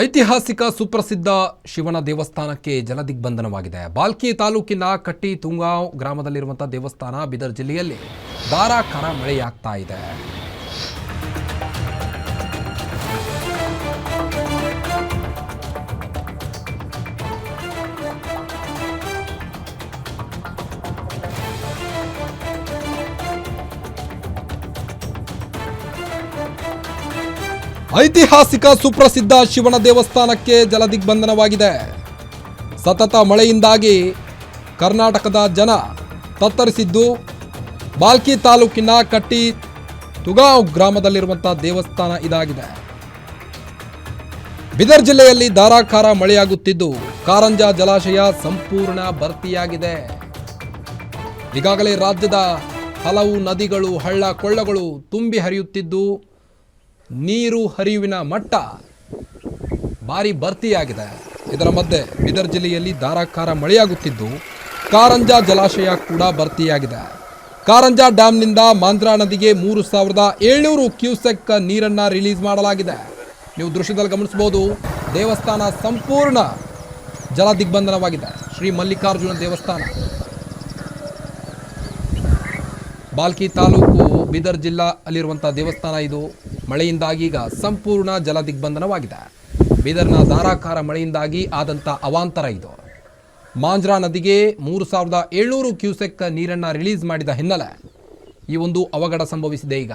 ಐತಿಹಾಸಿಕ ಸುಪ್ರಸಿದ್ಧ ಶಿವನ ದೇವಸ್ಥಾನಕ್ಕೆ ಜಲದಿಗ್ಬಂಧನವಾಗಿದೆ. ಬಾಲ್ಕಿ ತಾಲೂಕಿನ ಕಟ್ಟಿ ತುಂಗಾಂವ್ ಗ್ರಾಮದಲ್ಲಿರುವಂತಹ ದೇವಸ್ಥಾನ ಬೀದರ್ ಜಿಲ್ಲೆಯಲ್ಲಿ ಧಾರಾಕಾರ ಮಳೆಯಾಗ್ತಾ ಇದೆ. ಐತಿಹಾಸಿಕ ಸುಪ್ರಸಿದ್ಧ ಶಿವನ ದೇವಸ್ಥಾನಕ್ಕೆ ಜಲದಿಗ್ಬಂಧನವಾಗಿದೆ. ಸತತ ಮಳೆಯಿಂದಾಗಿ ಕರ್ನಾಟಕದ ಜನ ತತ್ತರಿಸಿದ್ದು, ಬಾಲ್ಕಿ ತಾಲೂಕಿನ ಕಟ್ಟಿ ತುಂಗಾಂವ್ ಗ್ರಾಮದಲ್ಲಿರುವಂತಹ ದೇವಸ್ಥಾನ ಇದಾಗಿದೆ. ಬೀದರ್ ಜಿಲ್ಲೆಯಲ್ಲಿ ಧಾರಾಕಾರ ಮಳೆಯಾಗುತ್ತಿದ್ದು ಕಾರಂಜ ಜಲಾಶಯ ಸಂಪೂರ್ಣ ಭರ್ತಿಯಾಗಿದೆ. ಈಗಾಗಲೇ ರಾಜ್ಯದ ಹಲವು ನದಿಗಳು ಹಳ್ಳ ಕೊಳ್ಳಗಳು ತುಂಬಿ ಹರಿಯುತ್ತಿದ್ದು ನೀರು ಹರಿವಿನ ಮಟ್ಟ ಭಾರಿ ಭರ್ತಿಯಾಗಿದೆ. ಇದರ ಮಧ್ಯೆ ಬೀದರ್ ಜಿಲ್ಲೆಯಲ್ಲಿ ಧಾರಾಕಾರ ಮಳೆಯಾಗುತ್ತಿದ್ದು ಕಾರಂಜ ಜಲಾಶಯ ಕೂಡ ಭರ್ತಿಯಾಗಿದೆ. ಕಾರಂಜ ಡ್ಯಾಂನಿಂದ ಮಾಂಜ್ರಾ ನದಿಗೆ 3700 ಕ್ಯೂಸೆಕ್ ನೀರನ್ನು ರಿಲೀಸ್ ಮಾಡಲಾಗಿದೆ. ನೀವು ದೃಶ್ಯದಲ್ಲಿ ಗಮನಿಸಬಹುದು, ದೇವಸ್ಥಾನ ಸಂಪೂರ್ಣ ಜಲ ದಿಗ್ಬಂಧನವಾಗಿದೆ. ಶ್ರೀ ಮಲ್ಲಿಕಾರ್ಜುನ ದೇವಸ್ಥಾನ, ಬಾಲ್ಕಿ ತಾಲೂಕು ಬೀದರ್ ಜಿಲ್ಲಾ ಅಲ್ಲಿರುವಂತಹ ದೇವಸ್ಥಾನ. ಇದು ಮಳೆಯಿಂದಾಗಿ ಈಗ ಸಂಪೂರ್ಣ ಜಲ ದಿಗ್ಬಂಧನವಾಗಿದೆ. ಬೀದರ್ನ ಧಾರಾಕಾರ ಮಳೆಯಿಂದಾಗಿ ಆದಂಥ ಅವಾಂತರ ಇದು. ಮಾಂಜ್ರಾ ನದಿಗೆ 3700 ಕ್ಯೂಸೆಕ್ ನೀರನ್ನು ರಿಲೀಸ್ ಮಾಡಿದ ಹಿನ್ನೆಲೆ ಈ ಒಂದು ಅವಘಡ ಸಂಭವಿಸಿದೆ. ಈಗ